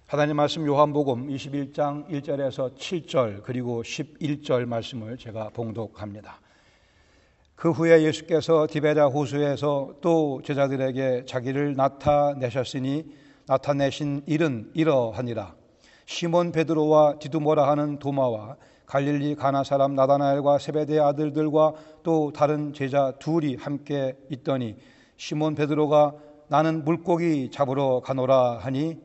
하나님 말씀 요한복음 21장 1절에서 7절 그리고 11절 말씀을 제가 봉독합니다. 그 후에 예수께서 디베랴 호수에서 또 제자들에게 자기를 나타내셨으니 나타내신 일은 이러하니라. 시몬 베드로와 디두모라 하는 도마와 갈릴리 가나 사람 나다나엘과 세베대의 아들들과 또 다른 제자 둘이 함께 있더니 시몬 베드로가 나는 물고기 잡으러 가노라 하니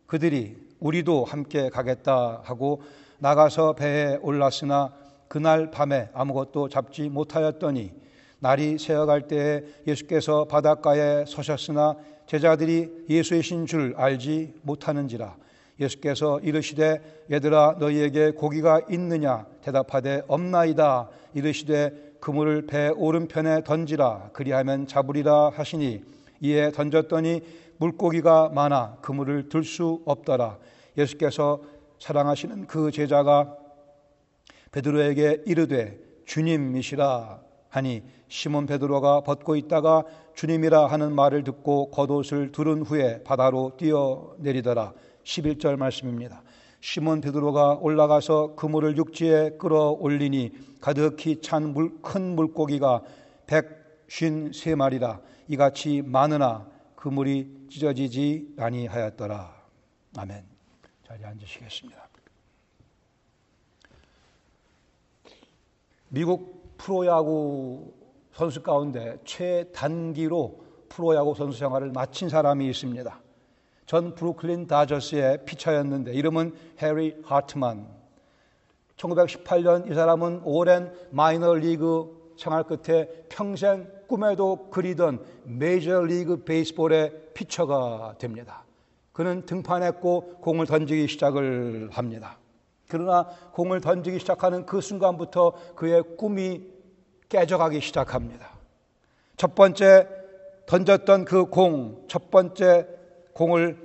그들이 우리도 함께 가겠다 하고 나가서 배에 올랐으나 그날 밤에 아무것도 잡지 못하였더니 날이 새어갈 때에 예수께서 바닷가에 서셨으나 제자들이 예수이신 줄 알지 못하는지라. 예수께서 이르시되 얘들아 너희에게 고기가 있느냐 대답하되 없나이다. 이르시되 그물을 배 오른편에 던지라 그리하면 잡으리라 하시니 이에 던졌더니 물고기가 많아 그물을 들 수 없더라. 예수께서 사랑하시는 그 제자가 베드로에게 이르되 주님이시라 하니 시몬 베드로가 벗고 있다가 주님이라 하는 말을 듣고 겉옷을 두른 후에 바다로 뛰어내리더라. 11절 말씀입니다. 시몬 베드로가 올라가서 그물을 육지에 끌어올리니 가득히 찬 큰 물고기가 153마리라 이같이 많으나 그물이 찢어지지 아니하였더라. 아멘. 자리에 앉으시겠습니다. 미국 프로야구 선수 가운데 최단기로 프로야구 선수 생활을 마친 사람이 있습니다. 전 브루클린 다저스의 피처였는데 이름은 해리 하트만. 1918년 이 사람은 오랜 마이너리그 생활 끝에 평생 꿈에도 그리던 메이저리그 베이스볼의 피처가 됩니다. 그는 등판했고 공을 던지기 시작을 합니다. 그러나 공을 던지기 시작하는 그 순간부터 그의 꿈이 깨져가기 시작합니다. 첫 번째 던졌던 그 공, 첫 번째 공을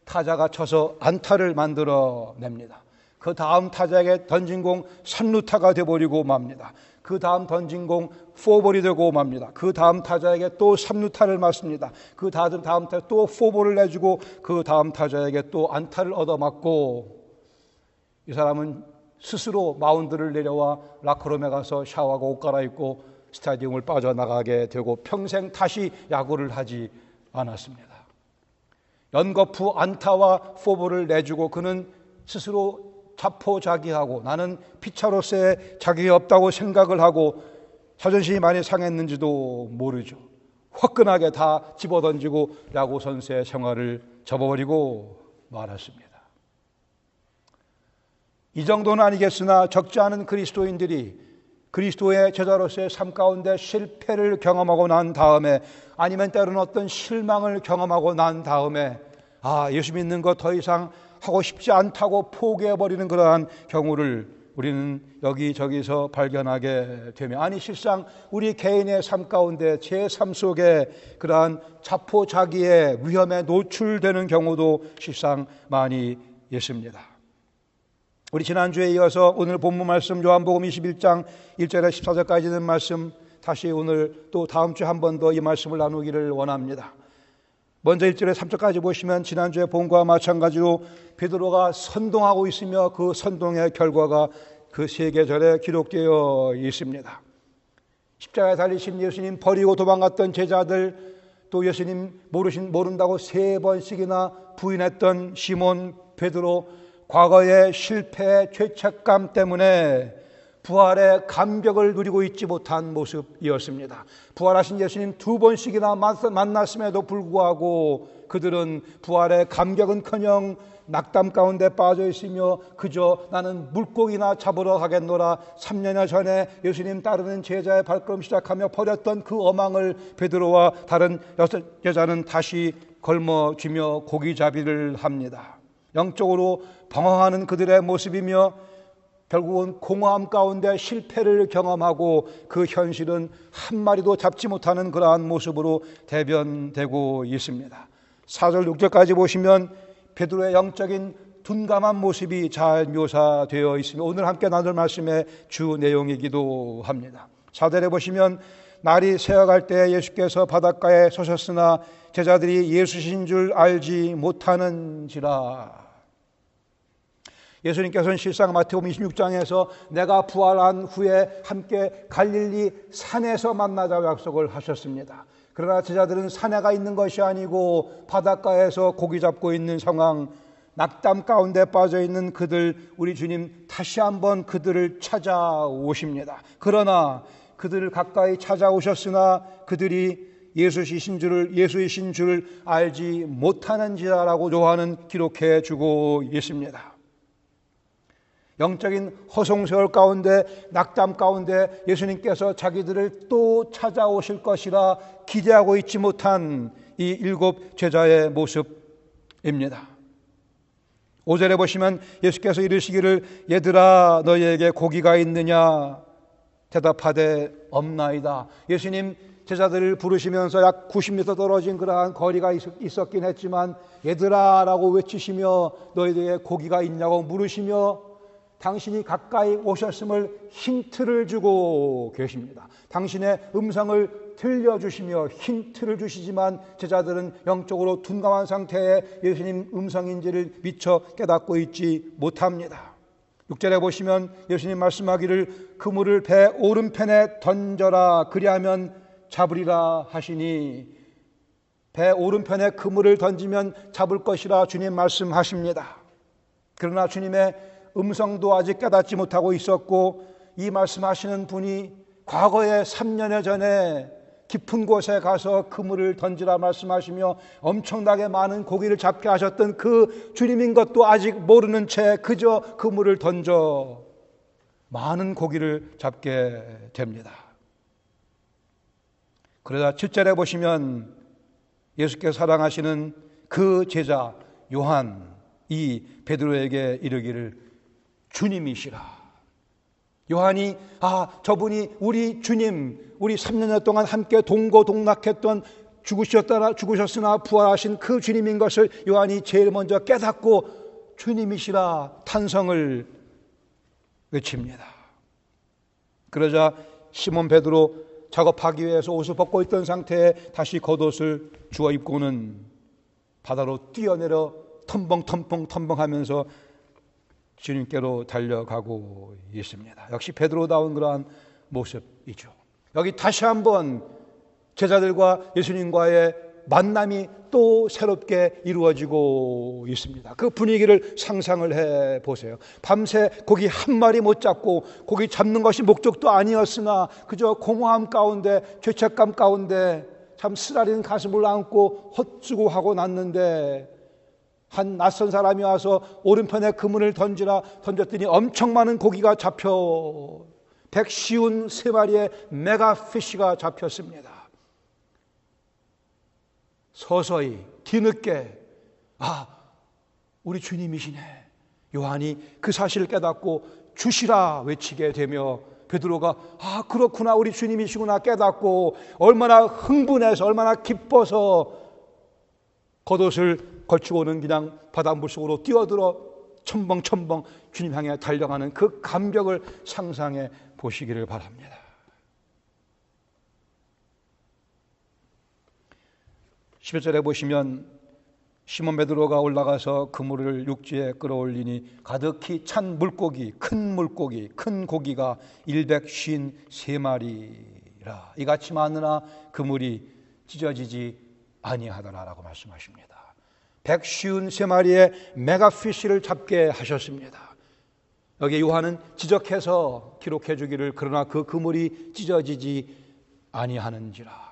타자가 쳐서 안타를 만들어냅니다. 그 다음 타자에게 던진 공 3루타가 되어버리고 맙니다. 그 다음 던진 공 4볼이 되고 맙니다. 그 다음 타자에게 또 3루타를 맞습니다. 그 다음 타자 또 4볼을 내주고 그 다음 타자에게 또 안타를 얻어맞고 이 사람은 스스로 마운드를 내려와 라커룸에 가서 샤워하고 옷 갈아입고 스타디움을 빠져나가게 되고 평생 다시 야구를 하지 않았습니다. 연거푸 안타와 4볼을 내주고 그는 스스로 자포자기하고 나는 피처로서의 자격이 없다고 생각을 하고 자존심이 많이 상했는지도 모르죠. 화끈하게 다 집어던지고 야구 선수의 생활을 접어버리고 말았습니다. 이 정도는 아니겠으나 적지 않은 그리스도인들이 그리스도의 제자로서의 삶 가운데 실패를 경험하고 난 다음에 아니면 때로는 어떤 실망을 경험하고 난 다음에 예수 믿는 거 더 이상 하고 싶지 않다고 포기해버리는 그러한 경우를 우리는 여기저기서 발견하게 되며 아니 실상 우리 개인의 삶 가운데 제 삶 속에 그러한 자포자기의 위험에 노출되는 경우도 실상 많이 있습니다. 우리 지난주에 이어서 오늘 본문 말씀 요한복음 21장 1절에 14절까지 있는 말씀 다시 오늘 또 다음 주에 한 번 더 이 말씀을 나누기를 원합니다. 먼저 1절에 3절까지 보시면 지난주에 본과 마찬가지로 베드로가 선동하고 있으며 그 선동의 결과가 그 세 계절에 기록되어 있습니다. 십자가에 달리신 예수님 버리고 도망갔던 제자들 또 예수님 모른다고 3번씩이나 부인했던 시몬 베드로 과거의 실패의 죄책감 때문에 부활의 감격을 누리고 있지 못한 모습이었습니다. 부활하신 예수님 2번씩이나 만났음에도 불구하고 그들은 부활의 감격은커녕 낙담 가운데 빠져 있으며 그저 나는 물고기나 잡으러 가겠노라 3년여 전에 예수님 따르는 제자의 발걸음 시작하며 버렸던 그 어망을 베드로와 다른 6 여자는 다시 걸머쥐며 고기잡이를 합니다. 영적으로 방황하는 그들의 모습이며 결국은 공허함 가운데 실패를 경험하고 그 현실은 한 마리도 잡지 못하는 그러한 모습으로 대변되고 있습니다. 4절 6절까지 보시면 베드로의 영적인 둔감한 모습이 잘 묘사되어 있으며 오늘 함께 나눌 말씀의 주 내용이기도 합니다. 4절에 보시면 날이 새어갈 때 예수께서 바닷가에 서셨으나 제자들이 예수신 줄 알지 못하는지라. 예수님께서는 실상 마태복음 26장에서 내가 부활한 후에 함께 갈릴리 산에서 만나자고 약속을 하셨습니다. 그러나 제자들은 산에가 있는 것이 아니고 바닷가에서 고기 잡고 있는 상황, 낙담 가운데 빠져 있는 그들, 우리 주님 다시 한번 그들을 찾아오십니다. 그러나 그들을 가까이 찾아오셨으나 그들이 예수이신 줄을 알지 못하는지라라고 요한은 기록해 주고 있습니다. 영적인 허송세월 가운데, 낙담 가운데 예수님께서 자기들을 또 찾아오실 것이라 기대하고 있지 못한 이 7 제자의 모습입니다. 5절에 보시면 예수께서 이르시기를 얘들아 너희에게 고기가 있느냐 대답하되 없나이다. 예수님 제자들을 부르시면서 약 90m 떨어진 그러한 거리가 있었긴 했지만 얘들아 라고 외치시며 너희에게 고기가 있냐고 물으시며 당신이 가까이 오셨음을 힌트를 주고 계십니다. 당신의 음성을 들려주시며 힌트를 주시지만 제자들은 영적으로 둔감한 상태에 예수님 음성인지를 미처 깨닫고 있지 못합니다. 6절에 보시면 예수님 말씀하기를 그물을 배 오른편에 던져라 그리하면 잡으리라 하시니 배 오른편에 그물을 던지면 잡을 것이라 주님 말씀하십니다. 그러나 주님의 음성도 아직 깨닫지 못하고 있었고 이 말씀하시는 분이 과거에 3년여 전에 깊은 곳에 가서 그물을 던지라 말씀하시며 엄청나게 많은 고기를 잡게 하셨던 그 주님인 것도 아직 모르는 채 그저 그물을 던져 많은 고기를 잡게 됩니다. 그러다 7절에 보시면 예수께서 사랑하시는 그 제자 요한이 베드로에게 이르기를 주님이시라. 요한이 저분이 우리 주님, 우리 3년여 동안 함께 동고동락했던 죽으셨으나 부활하신 그 주님인 것을 요한이 제일 먼저 깨닫고 주님이시라 탄성을 외칩니다. 그러자 시몬 베드로 작업하기 위해서 옷을 벗고 있던 상태에 다시 겉옷을 주워 입고는 바다로 뛰어내려 텀벙하면서 주님께로 달려가고 있습니다. 역시 베드로다운 그러한 모습이죠. 여기 다시 한번 제자들과 예수님과의 만남이 또 새롭게 이루어지고 있습니다. 그 분위기를 상상을 해보세요. 밤새 고기 한 마리 못 잡고 고기 잡는 것이 목적도 아니었으나 그저 공허함 가운데 죄책감 가운데 참 쓰라린 가슴을 안고 헛수고하고 났는데 한 낯선 사람이 와서 오른편에 그물을 던졌더니 엄청 많은 고기가 잡혀 153마리의 메가피쉬가 잡혔습니다. 서서히 뒤늦게 우리 주님이시네. 요한이 그 사실을 깨닫고 주시라 외치게 되며 베드로가 그렇구나 우리 주님이시구나 깨닫고 얼마나 흥분해서 얼마나 기뻐서 겉옷을 걸치고는 그냥 바닷물 속으로 뛰어들어 첨벙 주님 향해 달려가는 그 감격을 상상해 보시기를 바랍니다. (11절에) 보시면 시몬 베드로가 올라가서 그물을 육지에 끌어올리니 가득히 찬 물고기, 큰 고기가 153마리라. 이같이 많으나 그물이 찢어지지 아니하더라라고 말씀하십니다. 153마리의 메가피쉬를 잡게 하셨습니다. 여기 요한은 지적해서 기록해 주기를 그러나 그 그물이 찢어지지 아니하는지라.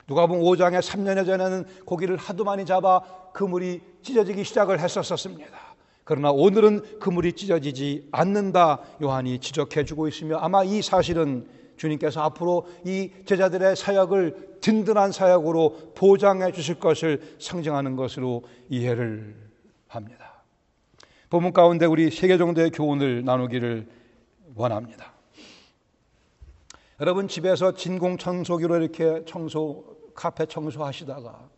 누가복음 5장에 3년여 전에는 고기를 하도 많이 잡아 그물이 찢어지기 시작을 했었습니다. 그러나 오늘은 그물이 찢어지지 않는다 요한이 지적해 주고 있으며 아마 이 사실은 주님께서 앞으로 이 제자들의 사역을 든든한 사역으로 보장해 주실 것을 상징하는 것으로 이해를 합니다. 본문 가운데 우리 3개 정도의 교훈을 나누기를 원합니다. 여러분 집에서 진공청소기로 이렇게 카페 청소하시다가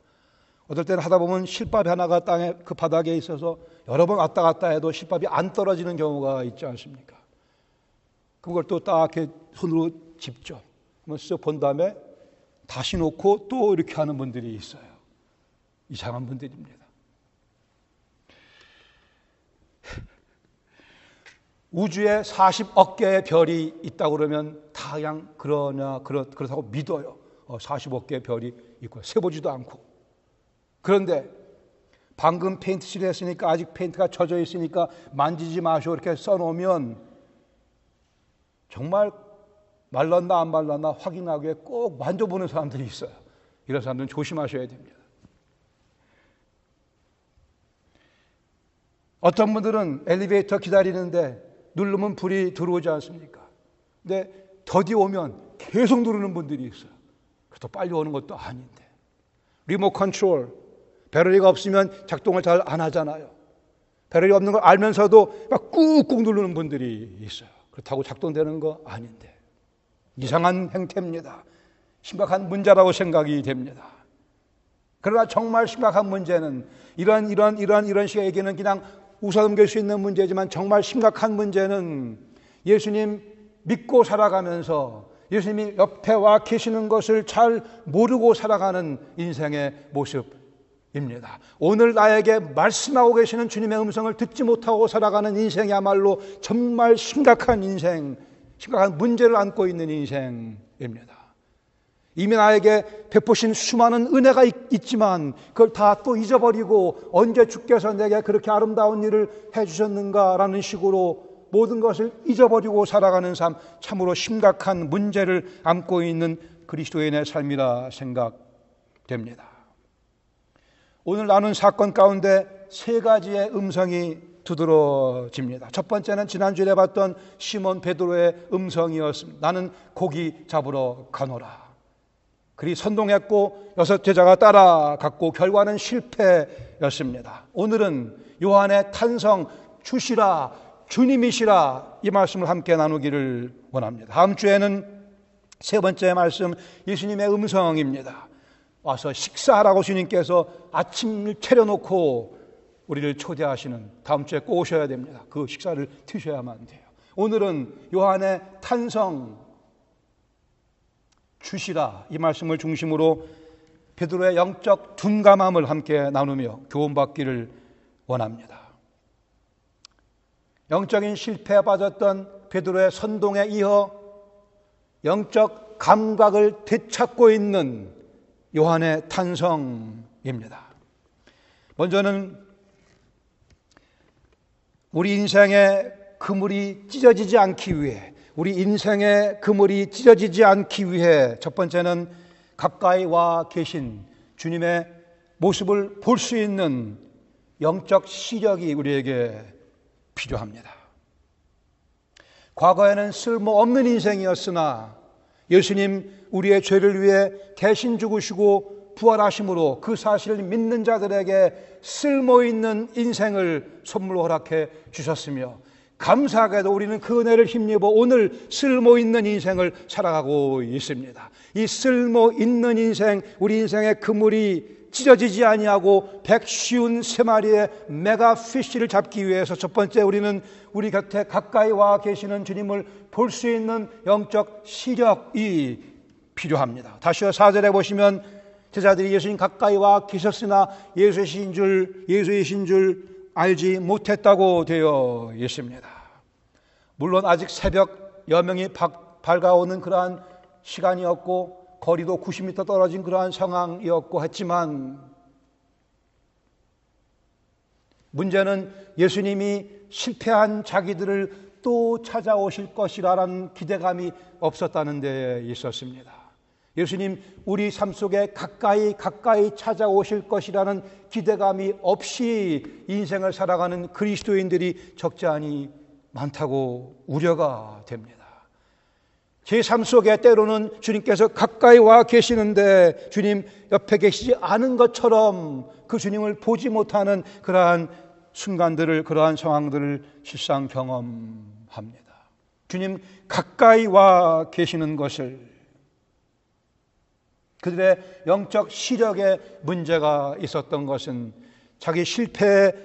어떨 때는 하다 보면 실밥이 하나가 땅에 그 바닥에 있어서 여러 번 왔다 갔다 해도 실밥이 안 떨어지는 경우가 있지 않습니까? 그걸 또 딱 이렇게 손으로 짚죠. 한번 쓱 본 다음에 다시 놓고 또 이렇게 하는 분들이 있어요. 이상한 분들입니다. 우주에 40억 개의 별이 있다고 그러면 다 그냥 그렇다고 믿어요. 40억 개의 별이 있고 세보지도 않고. 그런데 방금 페인트칠을 했으니까 아직 페인트가 젖어 있으니까 만지지 마시오 이렇게 써놓으면 정말 말랐나 안 말랐나 확인하기 위해 꼭 만져보는 사람들이 있어요. 이런 사람들은 조심하셔야 됩니다. 어떤 분들은 엘리베이터 기다리는데 누르면 불이 들어오지 않습니까? 근데 더디 오면 계속 누르는 분들이 있어요. 그래도 빨리 오는 것도 아닌데. 리모트 컨트롤, 배터리가 없으면 작동을 잘 안 하잖아요. 배터리 없는 걸 알면서도 막 꾹꾹 누르는 분들이 있어요. 그렇다고 작동되는 거 아닌데. 이상한 행태입니다. 심각한 문제라고 생각이 됩니다. 그러나 정말 심각한 문제는 이런 식의 얘기는 그냥 웃어넘길 수 있는 문제지만 정말 심각한 문제는 예수님 믿고 살아가면서 예수님이 옆에 와 계시는 것을 잘 모르고 살아가는 인생의 모습입니다. 오늘 나에게 말씀하고 계시는 주님의 음성을 듣지 못하고 살아가는 인생이야말로 정말 심각한 인생, 심각한 문제를 안고 있는 인생입니다. 이미 나에게 베푸신 수많은 은혜가 있지만 그걸 다 또 잊어버리고 언제 주께서 내게 그렇게 아름다운 일을 해주셨는가라는 식으로 모든 것을 잊어버리고 살아가는 삶, 참으로 심각한 문제를 안고 있는 그리스도인의 삶이라 생각됩니다. 오늘 나눈 사건 가운데 세 가지의 음성이 두드러집니다. 첫 번째는 지난주에 봤던 시몬 베드로의 음성이었습니다. 나는 고기 잡으러 가노라. 그리 선동했고 6 제자가 따라갔고 결과는 실패였습니다. 오늘은 요한의 탄성, 주시라, 주님이시라 이 말씀을 함께 나누기를 원합니다. 다음 주에는 세 번째 말씀 예수님의 음성입니다. 와서 식사하라고 주님께서 아침을 차려놓고 우리를 초대하시는, 다음 주에 꼭 오셔야 됩니다. 그 식사를 드셔야만 돼요. 오늘은 요한의 탄성, 주시라 이 말씀을 중심으로 베드로의 영적 둔감함을 함께 나누며 교훈받기를 원합니다. 영적인 실패에 빠졌던 베드로의 선동에 이어 영적 감각을 되찾고 있는 요한의 탄성입니다. 먼저는 우리 인생의 그물이 찢어지지 않기 위해, 우리 인생의 그물이 찢어지지 않기 위해 첫 번째는 가까이 와 계신 주님의 모습을 볼 수 있는 영적 시력이 우리에게 필요합니다. 과거에는 쓸모없는 인생이었으나 예수님 우리의 죄를 위해 대신 죽으시고 부활하심으로 그 사실을 믿는 자들에게 쓸모있는 인생을 선물로 허락해 주셨으며 감사하게도 우리는 그 은혜를 힘입어 오늘 쓸모있는 인생을 살아가고 있습니다. 이 쓸모있는 인생, 우리 인생의 그물이 찢어지지 아니하고 153마리의 메가피쉬를 잡기 위해서 첫 번째 우리는 우리 곁에 가까이 와 계시는 주님을 볼 수 있는 영적 시력이 필요합니다. 다시요 4절에 보시면 제자들이 예수님 가까이 와 계셨으나 예수이신 줄 알지 못했다고 되어 있습니다. 물론 아직 새벽 여명이 밝아오는 그러한 시간이었고 거리도 90m 떨어진 그러한 상황이었고 했지만 문제는 예수님이 실패한 자기들을 또 찾아오실 것이라는 기대감이 없었다는 데 있었습니다. 예수님 우리 삶 속에 가까이 찾아오실 것이라는 기대감이 없이 인생을 살아가는 그리스도인들이 적지 않이 많다고 우려가 됩니다. 제 삶 속에 때로는 주님께서 가까이 와 계시는데 주님 옆에 계시지 않은 것처럼 그 주님을 보지 못하는 그러한 순간들을, 그러한 상황들을 실상 경험합니다. 주님 가까이 와 계시는 것을, 그들의 영적 시력에 문제가 있었던 것은 자기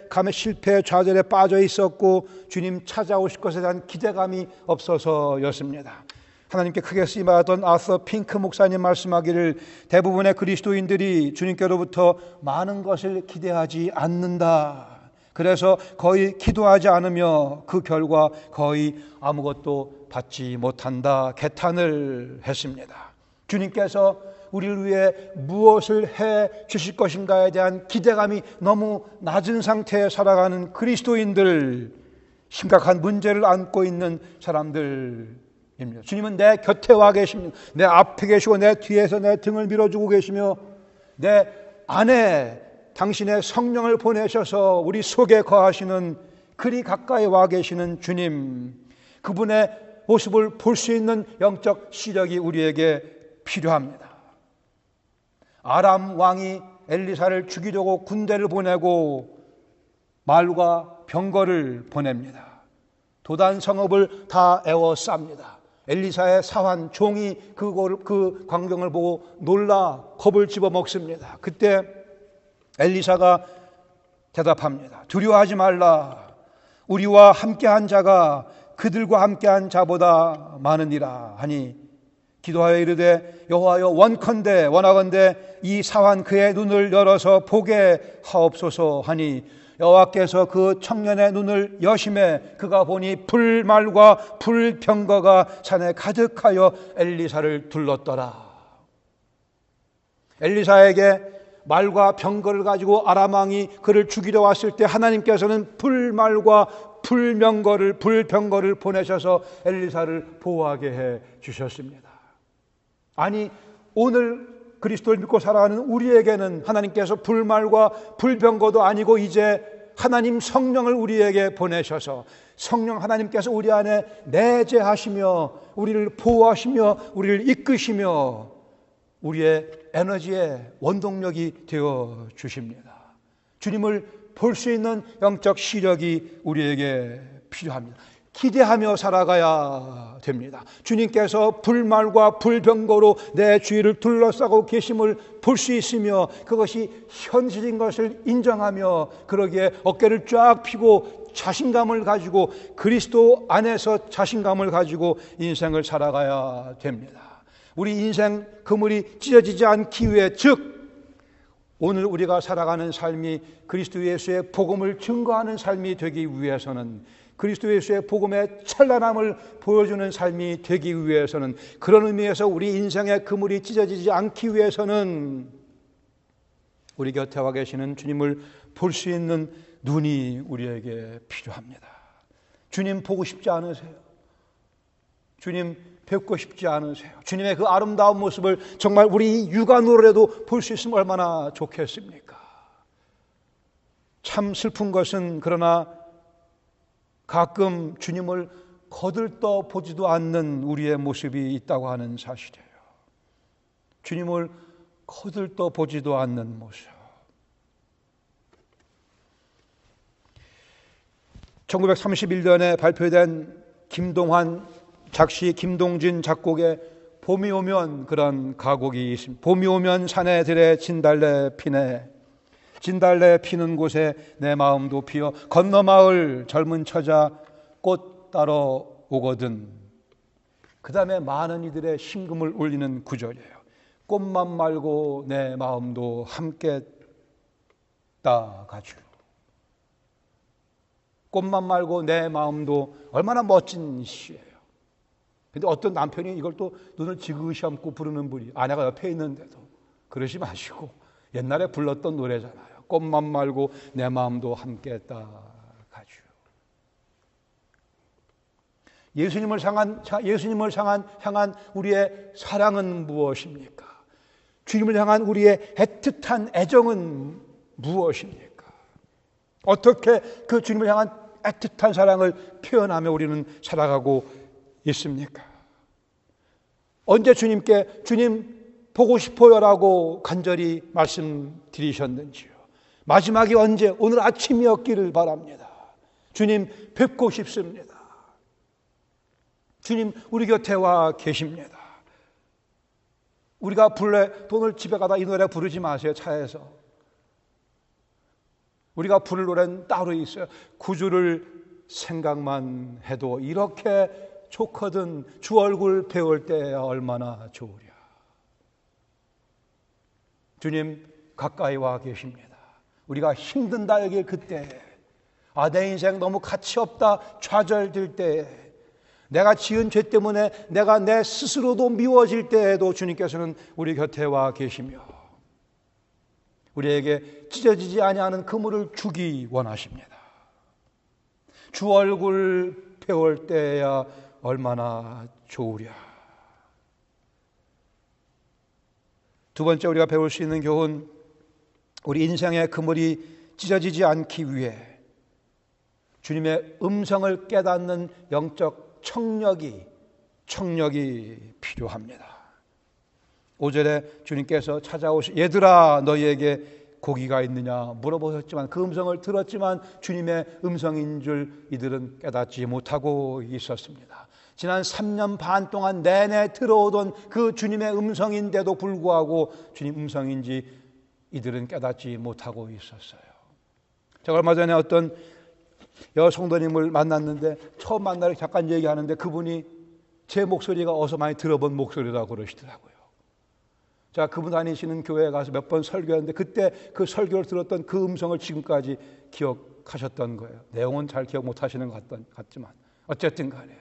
감의 실패 좌절에 빠져 있었고 주님 찾아오실 것에 대한 기대감이 없어서였습니다. 하나님께 크게 쓰임받았던 아서 핑크 목사님 말씀하기를 대부분의 그리스도인들이 주님께로부터 많은 것을 기대하지 않는다. 그래서 거의 기도하지 않으며 그 결과 거의 아무것도 받지 못한다 개탄을 했습니다. 주님께서 우리를 위해 무엇을 해 주실 것인가에 대한 기대감이 너무 낮은 상태에 살아가는 그리스도인들, 심각한 문제를 안고 있는 사람들입니다. 주님은 내 곁에 와 계십니다. 내 앞에 계시고 내 뒤에서 내 등을 밀어주고 계시며 내 안에 당신의 성령을 보내셔서 우리 속에 거하시는, 그리 가까이 와 계시는 주님, 그분의 모습을 볼 수 있는 영적 시력이 우리에게 필요합니다. 아람 왕이 엘리사를 죽이려고 군대를 보내고 말과 병거를 보냅니다. 도단 성읍을 다 에워쌉니다. 엘리사의 사환 종이 그 광경을 보고 놀라 겁을 집어먹습니다. 그때 엘리사가 대답합니다. 두려워하지 말라. 우리와 함께한 자가 그들과 함께한 자보다 많으니라 하니 기도하여 이르되 여호와여 원하건대 이 사환 그의 눈을 열어서 보게 하옵소서 하니 여호와께서 그 청년의 눈을 여심해 그가 보니 불말과 불병거가 산에 가득하여 엘리사를 둘렀더라. 엘리사에게 말과 병거를 가지고 아람 왕이 그를 죽이려 왔을 때 하나님께서는 불말과 불병거를 보내셔서 엘리사를 보호하게 해 주셨습니다. 아니, 오늘 그리스도를 믿고 살아가는 우리에게는 하나님께서 불말과 불병거도 아니고 이제 하나님 성령을 우리에게 보내셔서 성령 하나님께서 우리 안에 내재하시며 우리를 보호하시며 우리를 이끄시며 우리의 에너지의 원동력이 되어 주십니다. 주님을 볼 수 있는 영적 시력이 우리에게 필요합니다. 기대하며 살아가야 됩니다. 주님께서 불말과 불병거로 내 주위를 둘러싸고 계심을 볼 수 있으며 그것이 현실인 것을 인정하며 그러기에 어깨를 쫙 펴고 자신감을 가지고 그리스도 안에서 자신감을 가지고 인생을 살아가야 됩니다. 우리 인생 그물이 찢어지지 않기 위해, 즉 오늘 우리가 살아가는 삶이 그리스도 예수의 복음을 증거하는 삶이 되기 위해서는, 그리스도 예수의 복음의 찬란함을 보여주는 삶이 되기 위해서는, 그런 의미에서 우리 인생의 그물이 찢어지지 않기 위해서는 우리 곁에 와 계시는 주님을 볼 수 있는 눈이 우리에게 필요합니다. 주님 보고 싶지 않으세요? 주님 뵙고 싶지 않으세요? 주님의 그 아름다운 모습을 정말 우리 육안으로라도 볼 수 있으면 얼마나 좋겠습니까? 참 슬픈 것은 그러나 가끔 주님을 거들떠 보지도 않는 우리의 모습이 있다고 하는 사실이에요. 주님을 거들떠 보지도 않는 모습. 1931년에 발표된 김동환 작시, 김동진 작곡의 봄이 오면 그런 가곡이 있습니다. 봄이 오면 산에 들에 진달래 피네, 진달래 피는 곳에 내 마음도 피어 건너 마을 젊은 처자 꽃 따러 오거든. 그 다음에 많은 이들의 심금을 울리는 구절이에요. 꽃만 말고 내 마음도 함께 따가주. 꽃만 말고 내 마음도, 얼마나 멋진 시예요. 근데 어떤 남편이 이걸 또 눈을 지그시 감고 부르는 분이, 아내가 옆에 있는데도 그러지 마시고, 옛날에 불렀던 노래잖아요. 꽃만 말고 내 마음도 함께 따가주. 예수님을 향한 우리의 사랑은 무엇입니까? 주님을 향한 우리의 애틋한 애정은 무엇입니까? 어떻게 그 주님을 향한 애틋한 사랑을 표현하며 우리는 살아가고 있습니까? 언제 주님께 주님 보고 싶어요라고 간절히 말씀드리셨는지요? 마지막이 언제? 오늘 아침이었기를 바랍니다. 주님 뵙고 싶습니다. 주님 우리 곁에 와 계십니다. 우리가 오늘 집에 가다 이 노래 부르지 마세요. 차에서. 우리가 부를 노래는 따로 있어요. 구주를 생각만 해도 이렇게 좋거든 주 얼굴 배울 때 얼마나 좋으랴. 주님 가까이 와 계십니다. 우리가 힘든다 여길 그때 아, 내 인생 너무 가치 없다 좌절될 때에, 내가 지은 죄 때문에 내가 내 스스로도 미워질 때에도 주님께서는 우리 곁에 와 계시며 우리에게 찢어지지 아니하는 그물을 주기 원하십니다. 주 얼굴 배울 때야 얼마나 좋으랴. 두 번째 우리가 배울 수 있는 교훈, 우리 인생의 그물이 찢어지지 않기 위해 주님의 음성을 깨닫는 영적 청력이 필요합니다. 5절에 주님께서 찾아오시, 얘들아 너희에게 고기가 있느냐 물어보셨지만 그 음성을 들었지만 주님의 음성인 줄 이들은 깨닫지 못하고 있었습니다. 지난 3년 반 동안 내내 들어오던 그 주님의 음성인데도 불구하고 주님 음성인지 이들은 깨닫지 못하고 있었어요. 제가 얼마 전에 어떤 여성도님을 만났는데 처음 만나서 잠깐 얘기하는데 그분이 제 목소리가 어디서 많이 들어본 목소리라고 그러시더라고요. 제가 그분 다니시는 교회에 가서 몇 번 설교했는데 그때 그 설교를 들었던 그 음성을 지금까지 기억하셨던 거예요. 내용은 잘 기억 못하시는 것 같지만 어쨌든 간에.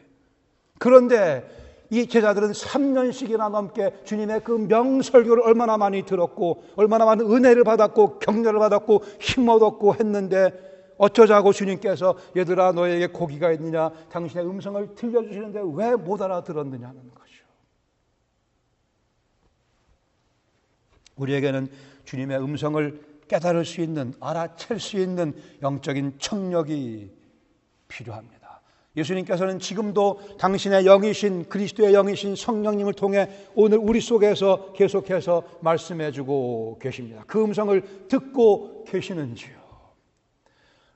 그런데 이 제자들은 3년씩이나 넘게 주님의 그 명설교를 얼마나 많이 들었고 얼마나 많은 은혜를 받았고 격려를 받았고 힘 얻었고 했는데 어쩌자고 주님께서 얘들아 너에게 고기가 있느냐 당신의 음성을 들려주시는데 왜 못 알아들었느냐는 거죠. 우리에게는 주님의 음성을 깨달을 수 있는, 알아챌 수 있는 영적인 청력이 필요합니다. 예수님께서는 지금도 당신의 영이신 그리스도의 영이신 성령님을 통해 오늘 우리 속에서 계속해서 말씀해주고 계십니다. 그 음성을 듣고 계시는지요?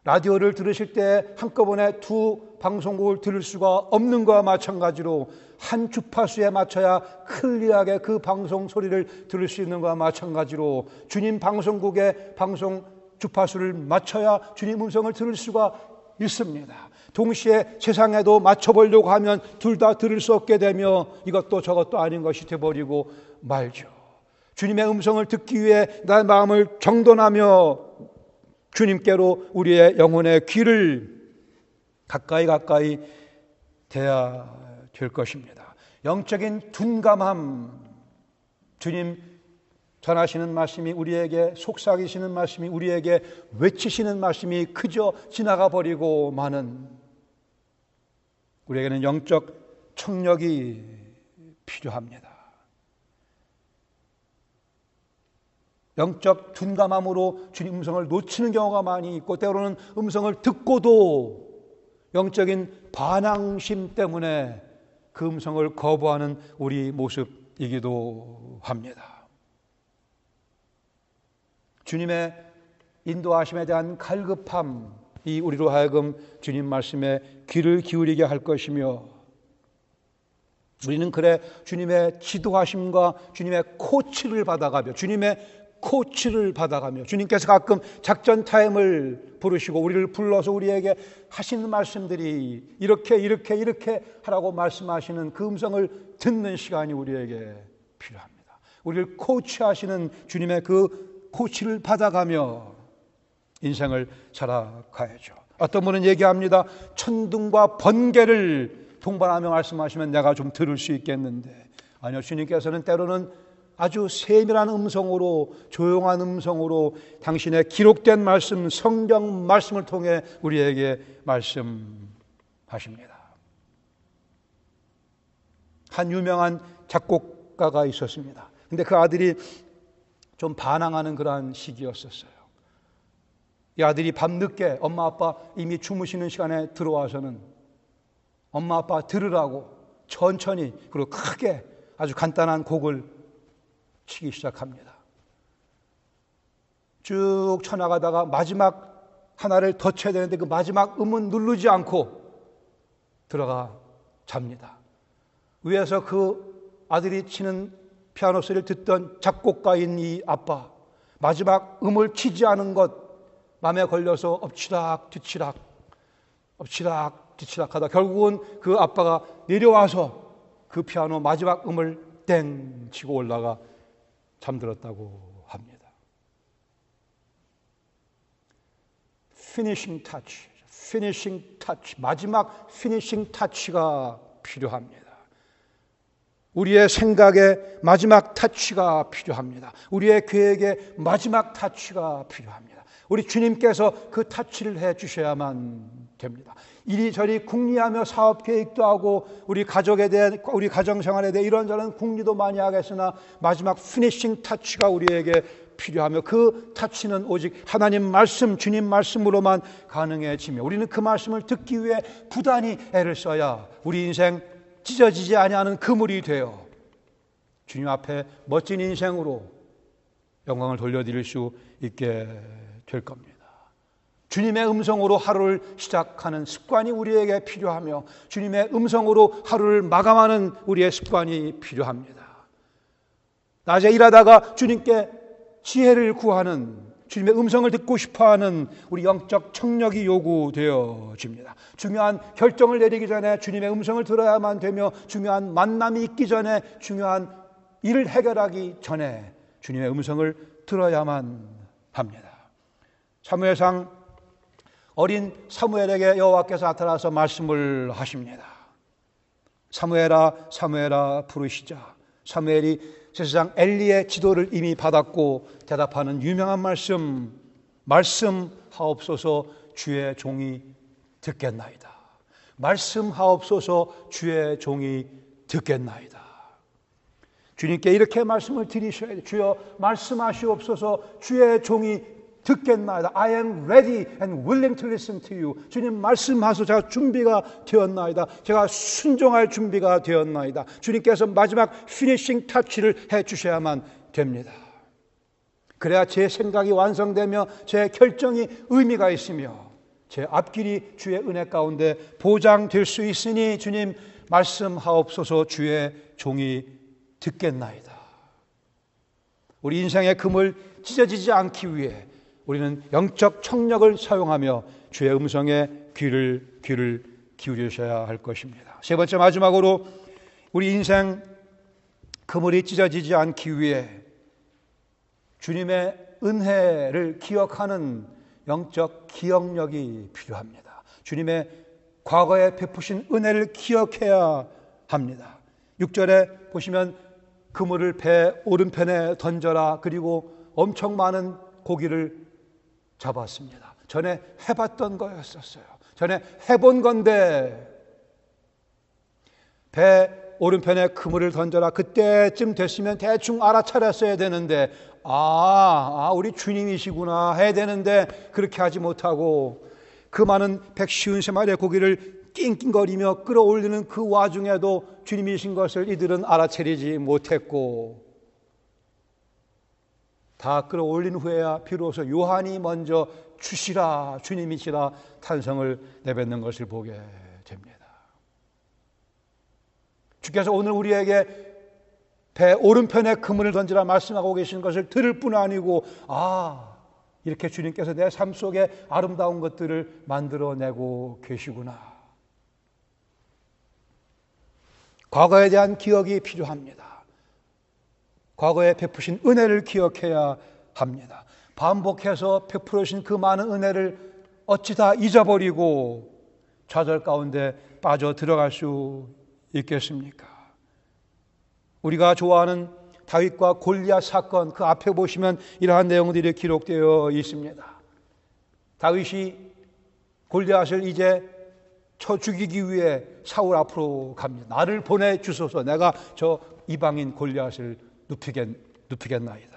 라디오를 들으실 때 한꺼번에 두 방송국을 들을 수가 없는 것과 마찬가지로 한 주파수에 맞춰야 클리어하게 그 방송 소리를 들을 수 있는 것과 마찬가지로 주님 방송국의 방송 주파수를 맞춰야 주님 음성을 들을 수가 있습니다. 동시에 세상에도 맞춰보려고 하면 둘 다 들을 수 없게 되며 이것도 저것도 아닌 것이 되어버리고 말죠. 주님의 음성을 듣기 위해 나의 마음을 정돈하며 주님께로 우리의 영혼의 귀를 가까이 대야 될 것입니다. 영적인 둔감함, 주님 전하시는 말씀이 우리에게 속삭이시는 말씀이 우리에게 외치시는 말씀이 그저 지나가 버리고 마는 우리에게는 영적 청력이 필요합니다. 영적 둔감함으로 주님 음성을 놓치는 경우가 많이 있고 때로는 음성을 듣고도 영적인 반항심 때문에 그 음성을 거부하는 우리 모습이기도 합니다. 주님의 인도하심에 대한 갈급함이 우리로 하여금 주님 말씀에 귀를 기울이게 할 것이며 우리는 그래 주님의 지도하심과 주님의 코치를 받아가며 주님께서 가끔 작전 타임을 부르시고 우리를 불러서 우리에게 하시는 말씀들이 이렇게 하라고 말씀하시는 그 음성을 듣는 시간이 우리에게 필요합니다. 우리를 코치하시는 주님의 그 코치를 받아가며 인생을 살아가야죠. 어떤 분은 얘기합니다. 천둥과 번개를 동반하며 말씀하시면 내가 좀 들을 수 있겠는데 아니요, 주님께서는 때로는 아주 세밀한 음성으로 조용한 음성으로 당신의 기록된 말씀 성경 말씀을 통해 우리에게 말씀하십니다. 한 유명한 작곡가가 있었습니다. 근데 그 아들이 좀 반항하는 그러한 시기였었어요. 이 아들이 밤늦게 엄마 아빠 이미 주무시는 시간에 들어와서는 엄마 아빠 들으라고 천천히 그리고 크게 아주 간단한 곡을 치기 시작합니다. 쭉 쳐나가다가 마지막 하나를 더 쳐야 되는데 그 마지막 음은 누르지 않고 들어가 잡니다. 위에서 그 아들이 치는 피아노 소리를 듣던 작곡가인 이 아빠 마지막 음을 치지 않은 것 마음에 걸려서 엎치락 뒤치락 하다 결국은 그 아빠가 내려와서 그 피아노 마지막 음을 땡 치고 올라가 잠들었다고 합니다. Finishing touch, 피니싱 터치, 마지막 피니싱 터치가 필요합니다. 우리의 생각에 마지막 터치가 필요합니다. 우리의 계획에 마지막 터치가 필요합니다. 우리 주님께서 그 터치를 해 주셔야만 됩니다. 이리저리 궁리하며 사업 계획도 하고 우리 가족에 대한, 우리 가정생활에 대해 이런저런 궁리도 많이 하겠으나 마지막 피니싱 터치가 우리에게 필요하며 그 터치는 오직 하나님 말씀, 주님 말씀으로만 가능해지며 우리는 그 말씀을 듣기 위해 부단히 애를 써야 우리 인생 찢어지지 아니하는 그물이 되어 주님 앞에 멋진 인생으로 영광을 돌려드릴 수 있게 될 겁니다. 주님의 음성으로 하루를 시작하는 습관이 우리에게 필요하며 주님의 음성으로 하루를 마감하는 우리의 습관이 필요합니다. 낮에 일하다가 주님께 지혜를 구하는, 주님의 음성을 듣고 싶어하는 우리 영적 청력이 요구되어집니다. 중요한 결정을 내리기 전에 주님의 음성을 들어야만 되며 중요한 만남이 있기 전에, 중요한 일을 해결하기 전에 주님의 음성을 들어야만 합니다. 사무엘상 어린 사무엘에게 여호와께서 나타나서 말씀을 하십니다. 사무엘아 사무엘아 부르시자. 사무엘이 제사장 엘리의 지도를 이미 받았고 대답하는 유명한 말씀하옵소서 주의 종이 듣겠나이다. 말씀하옵소서 주의 종이 듣겠나이다. 주님께 이렇게 말씀을 드리셔야 돼요. 주여 말씀하시옵소서 주의 종이 듣겠나이다. I am ready and willing to listen to you. 주님 말씀하소서 제가 준비가 되었나이다. 제가 순종할 준비가 되었나이다. 주님께서 마지막 피니싱 터치를 해 주셔야만 됩니다. 그래야 제 생각이 완성되며 제 결정이 의미가 있으며 제 앞길이 주의 은혜 가운데 보장될 수 있으니 주님 말씀하옵소서 주의 종이 듣겠나이다. 우리 인생의 금을 찢어지지 않기 위해 우리는 영적 청력을 사용하며 주의 음성에 귀를 기울이셔야 할 것입니다. 세 번째 마지막으로 우리 인생 그물이 찢어지지 않기 위해 주님의 은혜를 기억하는 영적 기억력이 필요합니다. 주님의 과거에 베푸신 은혜를 기억해야 합니다. 6절에 보시면 그물을 배 오른편에 던져라. 그리고 엄청 많은 고기를 잡았습니다. 전에 해봤던 거였었어요. 전에 해본 건데 배 오른편에 그물을 던져라. 그때쯤 됐으면 대충 알아차렸어야 되는데 우리 주님이시구나 해야 되는데 그렇게 하지 못하고 그 많은 153마리의 고기를 낑낑거리며 끌어올리는 그 와중에도 주님이신 것을 이들은 알아차리지 못했고 다 끌어올린 후에야 비로소 요한이 먼저 주시라 주님이시라 탄성을 내뱉는 것을 보게 됩니다. 주께서 오늘 우리에게 배 오른편에 그물을 던지라 말씀하고 계신 것을 들을 뿐 아니고 이렇게 주님께서 내 삶 속에 아름다운 것들을 만들어내고 계시구나. 과거에 대한 기억이 필요합니다. 과거에 베푸신 은혜를 기억해야 합니다. 반복해서 베풀으신 그 많은 은혜를 어찌 다 잊어버리고 좌절 가운데 빠져 들어갈 수 있겠습니까? 우리가 좋아하는 다윗과 골리앗 사건 그 앞에 보시면 이러한 내용들이 기록되어 있습니다. 다윗이 골리앗을 이제 쳐 죽이기 위해 사울 앞으로 갑니다. 나를 보내주소서. 내가 저 이방인 골리앗을 눕히겠나이다.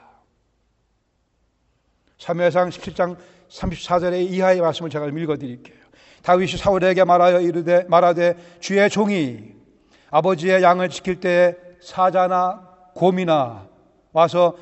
사무엘상 17장 34절의 이하의 말씀을 제가 읽어드릴게요. 다윗이 사울에게 말하되 주의 종이 아버지의 양을 지킬 때에 사자나 곰이 와서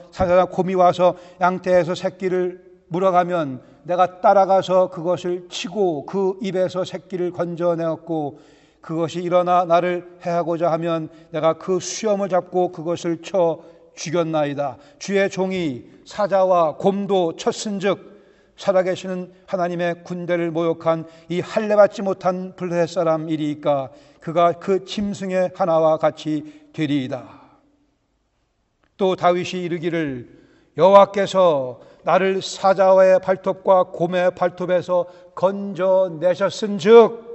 양떼에서 새끼를 물어가면 내가 따라가서 그것을 치고 그 입에서 새끼를 건져내었고 그것이 일어나 나를 해하고자 하면 내가 그 수염을 잡고 그것을 쳐 죽였나이다. 주의 종이 사자와 곰도 쳤은즉 살아계시는 하나님의 군대를 모욕한 이 할례받지 못한 블레셋 사람이리이까 그가 그 짐승의 하나와 같이 되리이다. 또 다윗이 이르기를 여호와께서 나를 사자의 발톱과 곰의 발톱에서 건져내셨은즉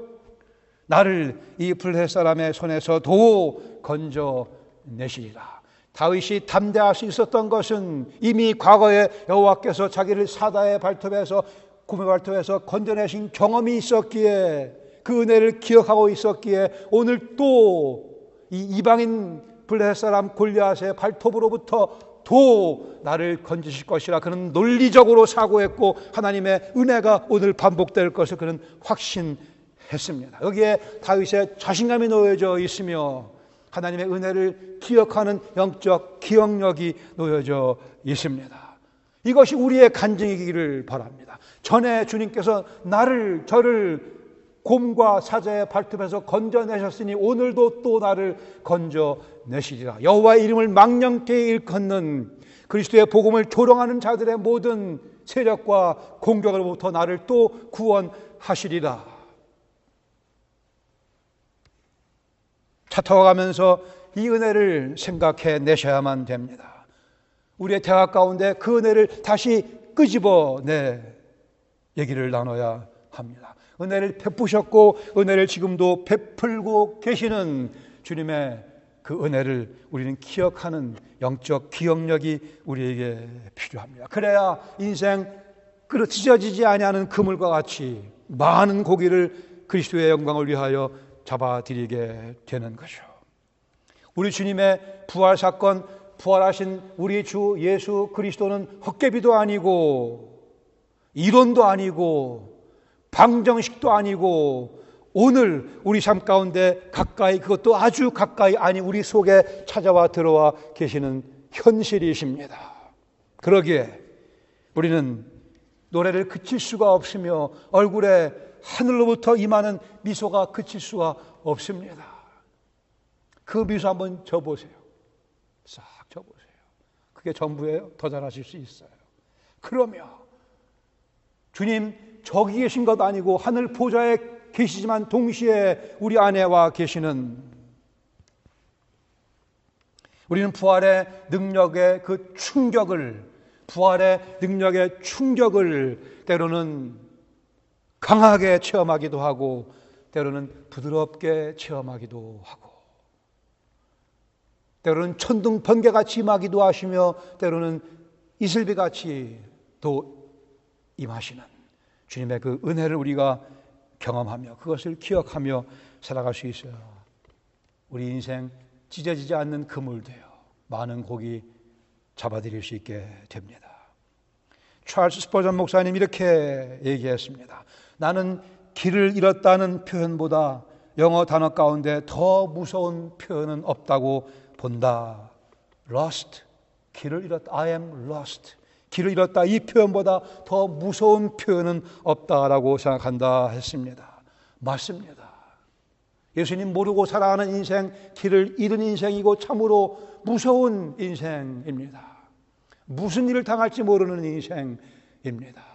나를 이 블레셋 사람의 손에서도 건져내시리라. 다윗이 담대할 수 있었던 것은 이미 과거에 여호와께서 자기를 사자의 발톱에서 곰의 발톱에서 건져내신 경험이 있었기에, 그 은혜를 기억하고 있었기에 오늘 또 이 이방인 블레셋 사람 골리앗의 발톱으로부터 도 나를 건지실 것이라 그는 논리적으로 사고했고 하나님의 은혜가 오늘 반복될 것을 그는 확신했습니다. 여기에 다윗의 자신감이 놓여져 있으며 하나님의 은혜를 기억하는 영적 기억력이 놓여져 있습니다. 이것이 우리의 간증이기를 바랍니다. 전에 주님께서 저를 곰과 사자의 발톱에서 건져내셨으니 오늘도 또 나를 건져내시리라. 여호와의 이름을 망령되이 일컫는 그리스도의 복음을 조롱하는 자들의 모든 세력과 공격으로부터 나를 또 구원하시리라. 차 타고 가면서 이 은혜를 생각해 내셔야만 됩니다. 우리의 대화 가운데 그 은혜를 다시 끄집어내 얘기를 나눠야 합니다. 은혜를 베푸셨고 은혜를 지금도 베풀고 계시는 주님의 그 은혜를 우리는 기억하는 영적 기억력이 우리에게 필요합니다. 그래야 인생 찢어지지 아니하는 그물과 같이 많은 고기를 그리스도의 영광을 위하여 잡아들이게 되는 거죠. 우리 주님의 부활 사건, 부활하신 우리 주 예수 그리스도는 헛개비도 아니고 이론도 아니고 방정식도 아니고 오늘 우리 삶 가운데 가까이, 그것도 아주 가까이, 아니 우리 속에 찾아와 들어와 계시는 현실이십니다. 그러기에 우리는 노래를 그칠 수가 없으며 얼굴에 하늘로부터 임하는 미소가 그칠 수가 없습니다. 그 미소 한번 져보세요. 싹 져보세요. 그게 전부예요? 더 잘하실 수 있어요. 그러면 주님 저기 계신 것 아니고 하늘 보좌에 계시지만 동시에 우리 안에와 계시는, 우리는 부활의 능력의 그 충격을, 부활의 능력의 충격을 때로는 강하게 체험하기도 하고 때로는 부드럽게 체험하기도 하고 때로는 천둥 번개같이 임하기도 하시며 때로는 이슬비같이 또 임하시는 주님의 그 은혜를 우리가 경험하며 그것을 기억하며 살아갈 수 있어요. 우리 인생 찢어지지 않는 그물 되어 많은 고기 잡아들일 수 있게 됩니다. 찰스 스퍼전 목사님 이렇게 얘기했습니다. 나는 길을 잃었다는 표현보다 영어 단어 가운데 더 무서운 표현은 없다고 본다. Lost, 길을 잃었다. I am lost. 길을 잃었다. 이 표현보다 더 무서운 표현은 없다라고 생각한다 했습니다. 맞습니다. 예수님 모르고 살아가는 인생, 길을 잃은 인생이고 참으로 무서운 인생입니다. 무슨 일을 당할지 모르는 인생입니다.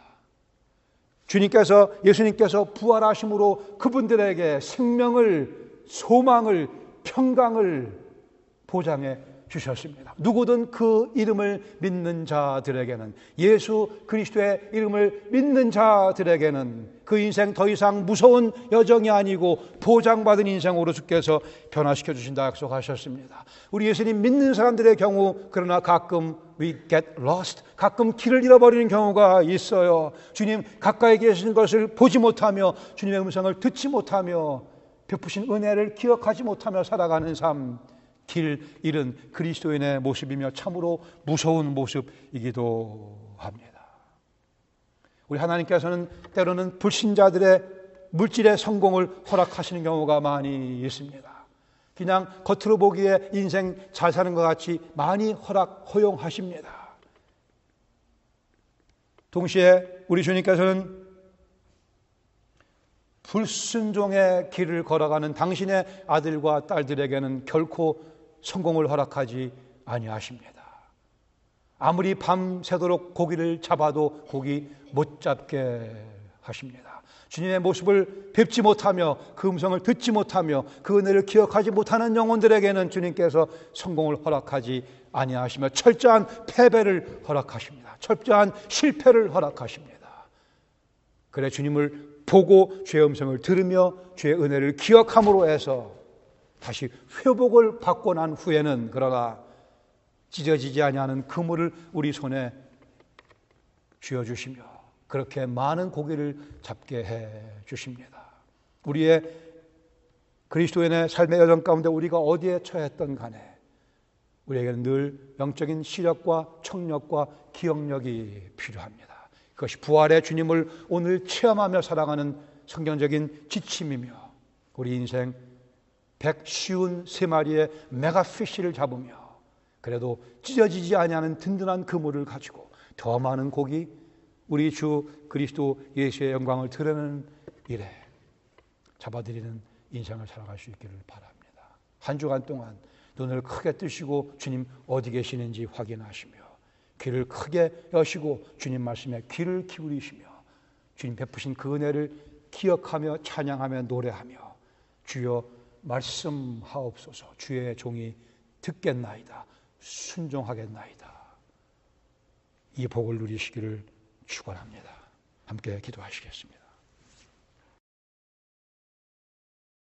예수님께서 부활하심으로 그분들에게 생명을, 소망을, 평강을 보장해 주셨습니다. 누구든 그 이름을 믿는 자들에게는, 예수 그리스도의 이름을 믿는 자들에게는 그 인생 더 이상 무서운 여정이 아니고 보장받은 인생으로 주께서 변화시켜 주신다 약속하셨습니다. 우리 예수님 믿는 사람들의 경우, 그러나 가끔 we get lost, 가끔 길을 잃어버리는 경우가 있어요. 주님 가까이 계신 것을 보지 못하며 주님의 음성을 듣지 못하며 베푸신 은혜를 기억하지 못하며 살아가는 삶, 길 잃은 그리스도인의 모습이며 참으로 무서운 모습이기도 합니다. 우리 하나님께서는 때로는 불신자들의 물질의 성공을 허락하시는 경우가 많이 있습니다. 그냥 겉으로 보기에 인생 잘 사는 것 같이 많이 허용하십니다. 동시에 우리 주님께서는 불순종의 길을 걸어가는 당신의 아들과 딸들에게는 결코 성공을 허락하지 아니하십니다. 아무리 밤새도록 고기를 잡아도 고기 못 잡게 하십니다. 주님의 모습을 뵙지 못하며 그 음성을 듣지 못하며 그 은혜를 기억하지 못하는 영혼들에게는 주님께서 성공을 허락하지 아니하시며 철저한 패배를 허락하십니다. 철저한 실패를 허락하십니다. 그래 주님을 보고 죄의 음성을 들으며 죄의 은혜를 기억함으로 해서 다시 회복을 받고 난 후에는 그러나 찢어지지 아니하는 그물을 우리 손에 쥐어주시며 그렇게 많은 고기를 잡게 해 주십니다. 우리의 그리스도인의 삶의 여정 가운데 우리가 어디에 처했던 간에 우리에게는 늘 영적인 시력과 청력과 기억력이 필요합니다. 그것이 부활의 주님을 오늘 체험하며 살아가는 성경적인 지침이며 우리 인생 153마리의 메가피쉬를 잡으며 그래도 찢어지지 아니하는 든든한 그물을 가지고 더 많은 고기 우리 주 그리스도 예수의 영광을 드러내는 일에 잡아들이는 인생을 살아갈 수 있기를 바랍니다. 한 주간 동안 눈을 크게 뜨시고 주님 어디 계시는지 확인하시며 귀를 크게 여시고 주님 말씀에 귀를 기울이시며 주님 베푸신 그 은혜를 기억하며 찬양하며 노래하며 주여 말씀하옵소서. 주의 종이 듣겠나이다. 순종하겠나이다. 이 복을 누리시기를 축원합니다. 함께 기도하시겠습니다.